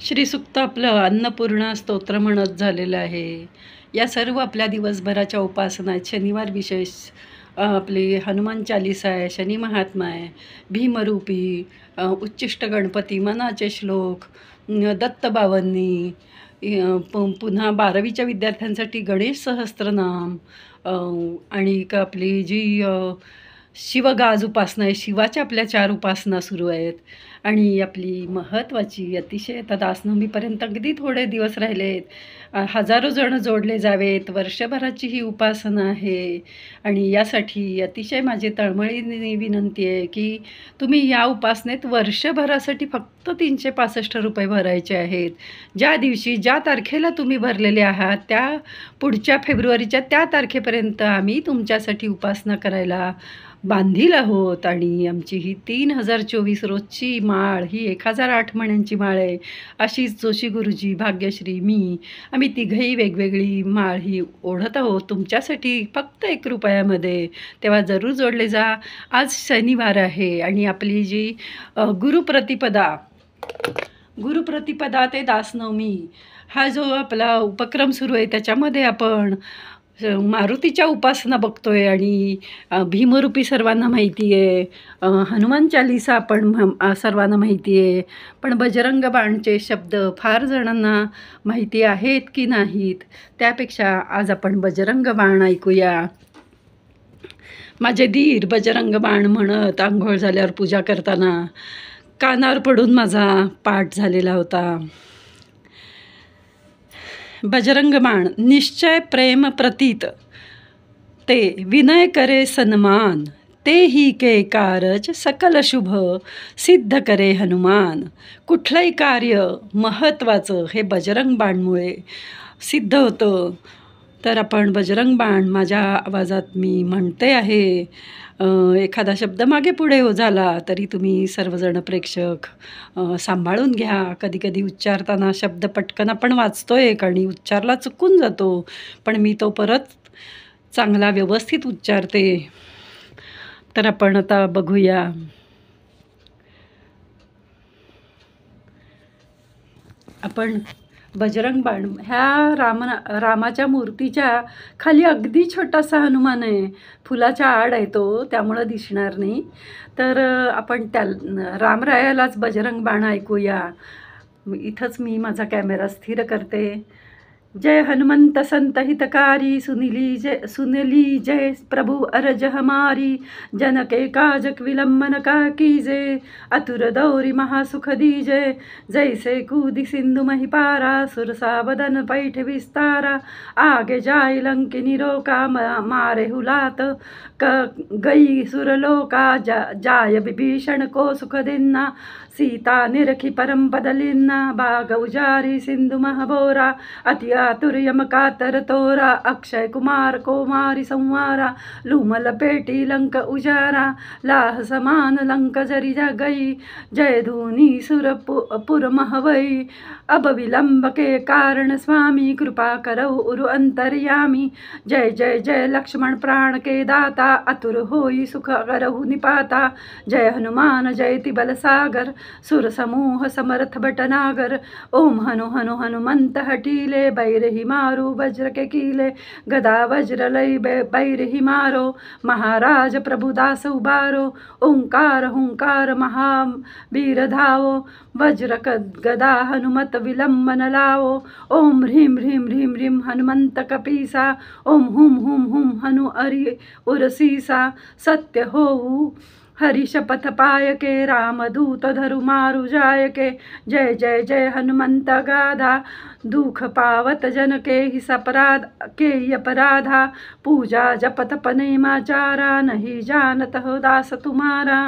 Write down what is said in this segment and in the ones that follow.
श्रीसूक्त आपलं अन्नपूर्णा स्तोत्र म्हणत झालेलं आहे. या सर्व आपल्या दिवसभराच्या उपासना आहेत. शनिवार विशेष आपली हनुमान चालीसा आहे, शनी महात्मा आहे, भीमरूपी, उच्चिष्ट गणपती, मनाचे श्लोक, दत्त बावन्नी, पुन्हा 12वीच्या विद्यार्थ्यांसाठी गणेश सहस्त्रनाम, आणि आपली जी शिवगाज उपासना आहे, शिवाच्या आपल्या 4 उपासना सुरू आहेत. आणि आपली महत्त्वाची अतिशय आता दासनवमीपर्यंत अगदी थोडे दिवस राहिले आहेत. हजारो जण जोडले जावेत. वर्षभराची ही उपासना आहे आणि यासाठी अतिशय माझी तळमळीने विनंती आहे की तुम्ही या उपासनेत वर्षभरासाठी फक्त ₹365 भरायचे आहेत. ज्या दिवशी ज्या तारखेला तुम्ही भरलेले आहात त्या पुढच्या फेब्रुवारीच्या त्या तारखेपर्यंत आम्ही तुमच्यासाठी उपासना करायला बांधील आहोत. आणि आमची ही 3024 रोजची माळ, ही 1008 मण्यांची माळ आहे. आशिष जोशी गुरुजी, भाग्यश्री, मी, आम्ही तिघंही वेगवेगळी माळ ही ओढत आहोत तुमच्यासाठी फक्त ₹1 तेव्हा जरूर जोडले जा. आज शनिवार आहे आणि आपली जी गुरुप्रतिपदा ते दासनवमी हा जो आपला उपक्रम सुरू आहे त्याच्यामध्ये आपण मारुतीच्या उपासना बघतोय आणि भीमरूपी सर्वांना माहिती आहे, हनुमान चालीसा आपण सर्वांना माहिती आहे, पण बजरंग बाणचे शब्द फार जणांना माहिती आहेत की नाहीत. त्यापेक्षा आज आपण बजरंग बाण ऐकूया. माझे धीर बजरंग बाण म्हणत आंघोळ झाल्यावर पूजा करताना कानावर पडून माझा पाठ झालेला होता. बजरंग बाण निश्चय प्रेम प्रतीत, ते विनय करे सन्मान, ते ही के कारज सकल शुभ सिद्ध करे हनुमान. कुठलंही कार्य महत्त्वाचं हे बजरंग बाणमुळे सिद्ध होतं. तर आपण बजरंग बाण माझ्या आवाजात मी म्हणते आहे. एखादा शब्द मागे पुढे झाला तरी तुम्ही सर्वजण प्रेक्षक सांभाळून घ्या. कधीकधी उच्चारताना शब्द पटकन आपण वाचतोय आणि उच्चारला चुकून जातो, पण मी तो परत चांगला व्यवस्थित उच्चारते. तर आपण आता बघूया. आपण बजरंग बाण ह्या रामाच्या मूर्तीच्या खाली अगदी छोटासा हनुमान आहे. फुलाच्या आड आहे तो, त्यामुळं दिसणार नाही. तर आपण त्या रामरायालाच बजरंग बाण ऐकूया. इथंच मी माझा कॅमेरा स्थिर करते. जय हनुमंत संत हितकारी, सुनली जय प्रभु अरज हमारी. जन के काज विलंबन का कीजे, अतुर दौरी महासुख दीजे. जैसे कूदी सिंधु महिपारा, सुरसा बदन पैठ विस्तारा. आगे जाय लंकिनी रोका, मारे हुलात गई सुरलोका. जाय विभीषण को सुख दिन्ना, सीता निरखी परम पदलिन्ना. बाग उजारी सिंधु महबोरा, अति आतुर यम कातर तोरा. अक्षय कुमार कोमारी संवारा, लूमल पेटी लंक उजारा. लाह समान लंक जरी गई, जय धूनी सुर पुर महवई. अब विलंब के कारण स्वामी, कृपा करहु उरु अंतर्यामी. जय जय जय लक्ष्मण प्राण के दाता, अतुर होई सुख करहु निपाता. जय हनुमान जयति बल सागर, सुर समूह समर्थ भटनागर. ओम हनु हनु हनुमंत हटीले, बैर ही मारू वज्र के कीले. गदा वज्र लई बैर ही मारो, महाराज प्रभुदास उबारो. ओंकार हुंकार महावीर धावो, वज्र गदा हनुमत विलंबन लावो. ओम ह्रीं ह्रीं ह्रीं ह्रीं हनुमंत कपीसा, ओम हुम हुम हुम हनु अरि उरसीसा. सत्य होऊ हरि शपथ पाय के, रामदूत धरु मारु जाय के. जय जय जय हनुमंत गाधा, दुख पावत जन के ही सपराध के अपराधा. पूजा जपत पनेमाचारा, नहीं जानत हो दास तुम्हारा.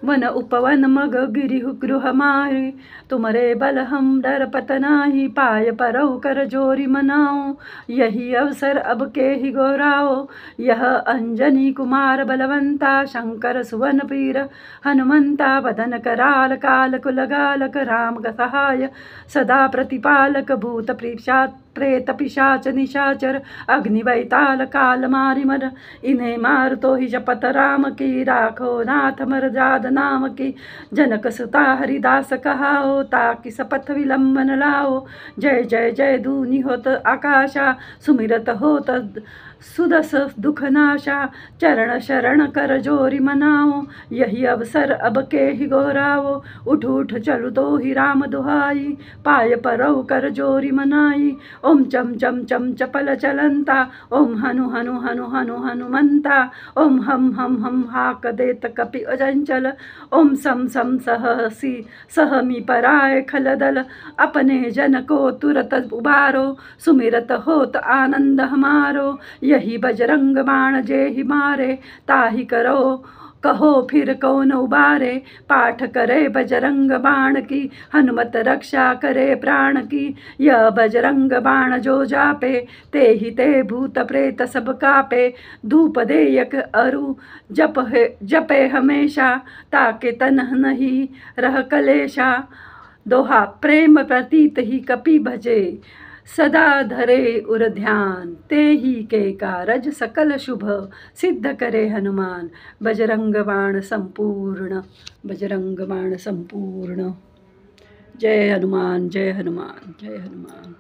वन उपवन मग गिरि गृह मारी, तुमरे बल हम डर पत नाही. पाय परहु कर जोरी मनाओ, यही अवसर अब के ही गौराओ. यह अंजनी कुमार बलवंता, शंकर सुवन पीर हनुमंता. वदन कराल काल कुलगालक, राम सहाय सदा प्रतिपालक. भूत प्रेत पिशाच निशाचर अग्निवैताल काल मारी मर इन्हें मारतो ही जपत राम की राखो नाथ मर जाद नाम की जनक सुता हरिदास कहाओ ताकि सपथ विलंबन लाओ जय जय जय दूनी होत आकाशा सुमिरत होत सुदस दुखनाशा चरण शरण कर जोरी मनाओ यही अवसर अब के ही गोराओ उठ उठ चलु दो ही राम दुहाई पाय परव कर जोरी मनाई ओम चम चम चम चपल चलंता ओम हनु हनु हनु हनु हनुमंता ओम हम हम हाक देत कपि अजंचल ओम सम सम सहसी सहमी पराय खलदल अपने जन को तुरत उबारो सुमिरत होत आनंद हमारो यही बजरंग बाण जे ही मारे ताहि करो कहो फिर कौन उबारे पाठ करे बजरंग बाण की हनुमत रक्षा करे प्राण की यह बजरंग बाण जो जापे ते ही ते भूत प्रेत सब कापे धूप देयक अरु जपे हमेशा ताके तन नहीं रह कलेशा दोहा प्रेम प्रतीत ही कपि भजे सदा धरे उर ध्यान ते ही के कारज सकल शुभ सिद्ध करे हनुमान बजरंग बाण संपूर्ण बजरंग बाण संपूर्ण जय हनुमान जय हनुमान जय हनुमान।